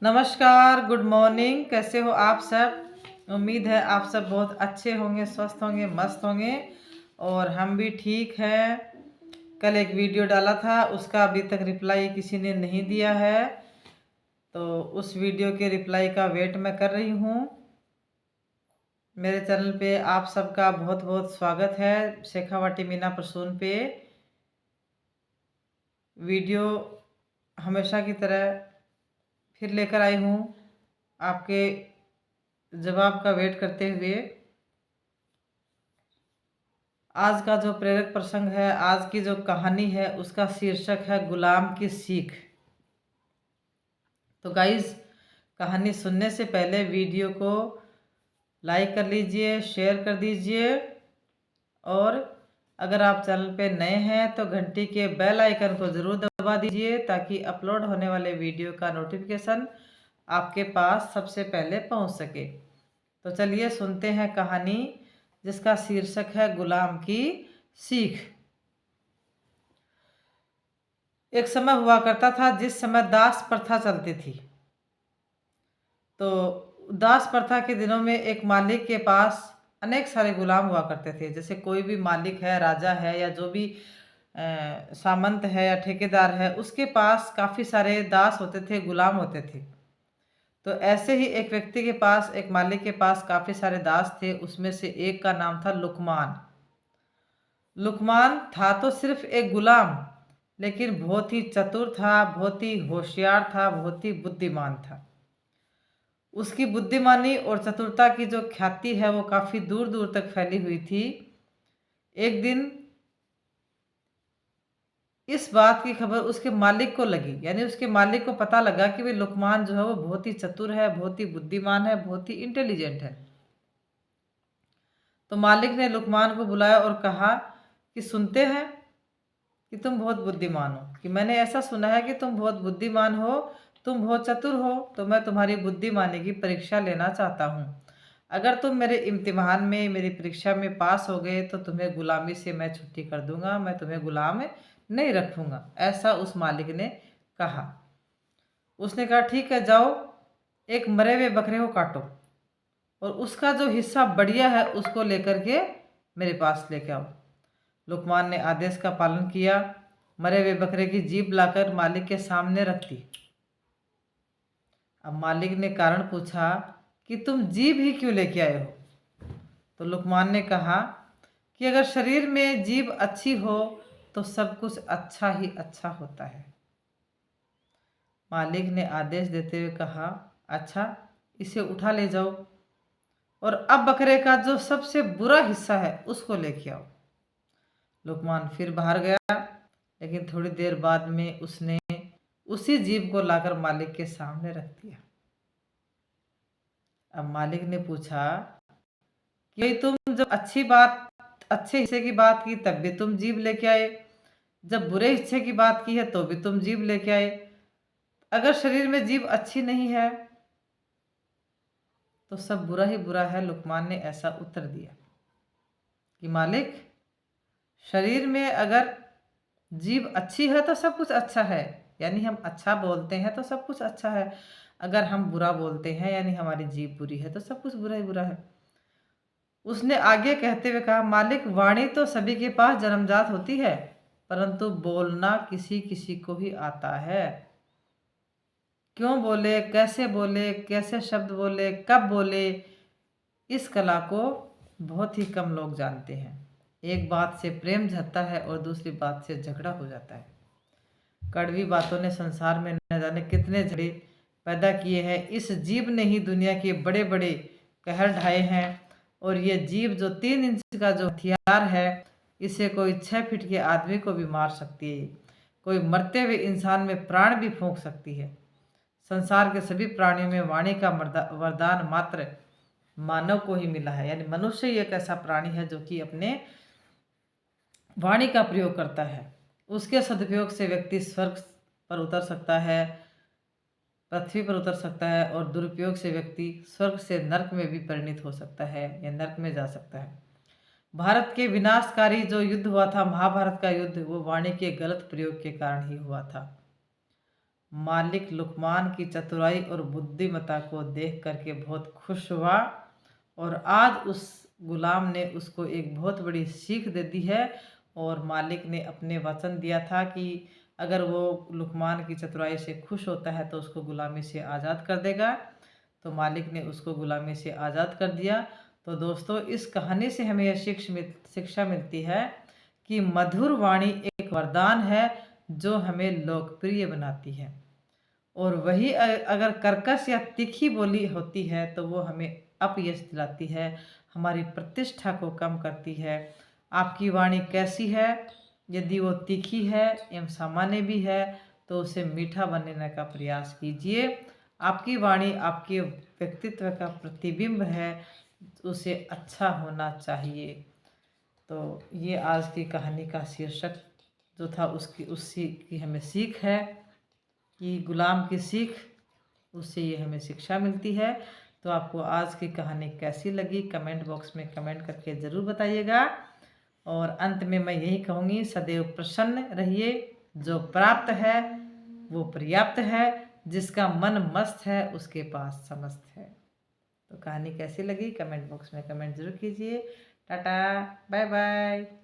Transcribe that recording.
नमस्कार, good morning. कैसे हो आप सब? उम्मीद है आप सब बहुत अच्छे होंगे, स्वस्थ होंगे, मस्त होंगे और हम भी ठीक हैं। कल एक वीडियो डाला था, उसका अभी तक रिप्लाई किसी ने नहीं दिया है, तो उस वीडियो के रिप्लाई का वेट मैं कर रही हूँ। मेरे चैनल पे आप सबका बहुत बहुत स्वागत है। शेखावाटी मीना प्रसून पे वीडियो हमेशा की तरह फिर लेकर आई हूँ आपके जवाब का वेट करते हुए। आज का जो प्रेरक प्रसंग है, आज की जो कहानी है, उसका शीर्षक है गुलाम की सीख। तो गाइस, कहानी सुनने से पहले वीडियो को लाइक कर लीजिए, शेयर कर दीजिए और अगर आप चैनल पे नए हैं तो घंटी के बेल आइकन को ज़रूर दबा दीजिए ताकि अपलोड होने वाले वीडियो का नोटिफिकेशन आपके पास सबसे पहले पहुंच सके। तो चलिए सुनते हैं कहानी, जिसका शीर्षक है गुलाम की सीख। एक समय हुआ करता था जिस समय दास प्रथा चलती थी। तो दास प्रथा के दिनों में एक मालिक के पास अनेक सारे गुलाम हुआ करते थे। जैसे कोई भी मालिक है, राजा है या जो भी सामंत है या ठेकेदार है, उसके पास काफ़ी सारे दास होते थे, गुलाम होते थे। तो ऐसे ही एक व्यक्ति के पास, एक मालिक के पास काफ़ी सारे दास थे। उसमें से एक का नाम था लुकमान। लुकमान था तो सिर्फ एक गुलाम, लेकिन बहुत ही चतुर था, बहुत ही होशियार था, बहुत ही बुद्धिमान था। उसकी बुद्धिमानी और चतुरता की जो ख्याति है वो काफ़ी दूर दूर तक फैली हुई थी। एक दिन इस बात की खबर उसके मालिक को लगी, यानी उसके मालिक को पता लगा कि भाई लुकमान जो है वो बहुत ही चतुर है, बहुत ही बुद्धिमान है, बहुत ही इंटेलिजेंट है। तो मालिक ने लुकमान को बुलाया और कहा कि सुनते हैं कि तुम बहुत बुद्धिमान हो, कि मैंने ऐसा सुना है कि तुम बहुत बुद्धिमान हो, तुम बहुत चतुर हो, तो मैं तुम्हारी बुद्धिमानी की परीक्षा लेना चाहता हूँ। अगर तुम मेरे इम्तिहान में, मेरी परीक्षा में पास हो गए तो तुम्हें गुलामी से मैं छुट्टी कर दूंगा, मैं तुम्हें गुलाम नहीं रखूंगा। ऐसा उस मालिक ने कहा। उसने कहा ठीक है, जाओ एक मरे हुए बकरे को काटो और उसका जो हिस्सा बढ़िया है उसको लेकर के मेरे पास लेके आओ। लुकमान ने आदेश का पालन किया। मरे हुए बकरे की जीभ लाकर मालिक के सामने रख दी। अब मालिक ने कारण पूछा कि तुम जीभ ही क्यों लेके आए हो? तो लुकमान ने कहा कि अगर शरीर में जीभ अच्छी हो तो सब कुछ अच्छा ही अच्छा होता है। मालिक ने आदेश देते हुए कहा, अच्छा, इसे उठा ले जाओ और अब बकरे का जो सबसे बुरा हिस्सा है उसको लेके आओ। लुकमान फिर बाहर गया, लेकिन थोड़ी देर बाद में उसने उसी जीभ को लाकर मालिक के सामने रख दिया। अब मालिक ने पूछा कि तुम जब अच्छे हिस्से की बात की तब भी तुम जीभ लेके आए, जब बुरे हिस्से की बात की है तो भी तुम जीभ लेके आए। अगर शरीर में जीभ अच्छी नहीं है तो सब बुरा ही बुरा है। लुकमान ने ऐसा उत्तर दिया कि मालिक, शरीर में अगर जीभ अच्छी है तो सब कुछ अच्छा है, यानी हम अच्छा बोलते हैं तो सब कुछ अच्छा है। अगर हम बुरा बोलते हैं यानी हमारी जीभ बुरी है तो सब कुछ बुरा ही बुरा है। उसने आगे कहते हुए कहा, मालिक, वाणी तो सभी के पास जन्मजात होती है, परंतु बोलना किसी किसी को ही आता है। क्यों बोले, कैसे शब्द बोले, कब बोले, इस कला को बहुत ही कम लोग जानते हैं। एक बात से प्रेम झरता है और दूसरी बात से झगड़ा हो जाता है। कड़वी बातों ने संसार में न जाने कितने झगड़े पैदा किए हैं। इस जीभ ने ही दुनिया के बड़े बड़े कहर ढाए हैं। और ये जीभ जो 3 इंच का जो हथियार है, इसे कोई 6 फीट के आदमी को भी मार सकती है। कोई मरते हुए इंसान में प्राण भी फूंक सकती है। संसार के सभी प्राणियों में वाणी का वरदान मात्र मानव को ही मिला है, यानी मनुष्य ही एक ऐसा प्राणी है जो कि अपने वाणी का प्रयोग करता है। उसके सदुपयोग से व्यक्ति स्वर्ग पर उतर सकता है, पृथ्वी पर उतर सकता है, और दुरुपयोग से व्यक्ति स्वर्ग से नरक में भी परिणित हो सकता है या नरक में जा सकता है। भारत के विनाशकारी जो युद्ध हुआ था, महाभारत का युद्ध, वो वाणी के गलत प्रयोग के कारण ही हुआ था। मालिक लुकमान की चतुराई और बुद्धिमत्ता को देख करके बहुत खुश हुआ और आज उस गुलाम ने उसको एक बहुत बड़ी सीख दे दी है। और मालिक ने अपने वचन दिया था कि अगर वो लुकमान की चतुराई से खुश होता है तो उसको गुलामी से आज़ाद कर देगा। तो मालिक ने उसको गुलामी से आज़ाद कर दिया। तो दोस्तों, इस कहानी से हमें यह शिक्षा मिलती है कि मधुर वाणी एक वरदान है जो हमें लोकप्रिय बनाती है, और वही अगर कर्कश या तीखी बोली होती है तो वो हमें अपयश दिलाती है, हमारी प्रतिष्ठा को कम करती है। आपकी वाणी कैसी है? यदि वो तीखी है एवं सामान्य भी है तो उसे मीठा बनाने का प्रयास कीजिए। आपकी वाणी आपके व्यक्तित्व का प्रतिबिंब है, उसे अच्छा होना चाहिए। तो ये आज की कहानी का शीर्षक जो था उसी की हमें सीख है कि गुलाम की सीख, उससे ये हमें शिक्षा मिलती है। तो आपको आज की कहानी कैसी लगी कमेंट बॉक्स में कमेंट करके ज़रूर बताइएगा। और अंत में मैं यही कहूँगी, सदैव प्रसन्न रहिए। जो प्राप्त है वो पर्याप्त है, जिसका मन मस्त है उसके पास समस्त है। तो कहानी कैसी लगी कमेंट बॉक्स में कमेंट जरूर कीजिए। Tata, bye bye.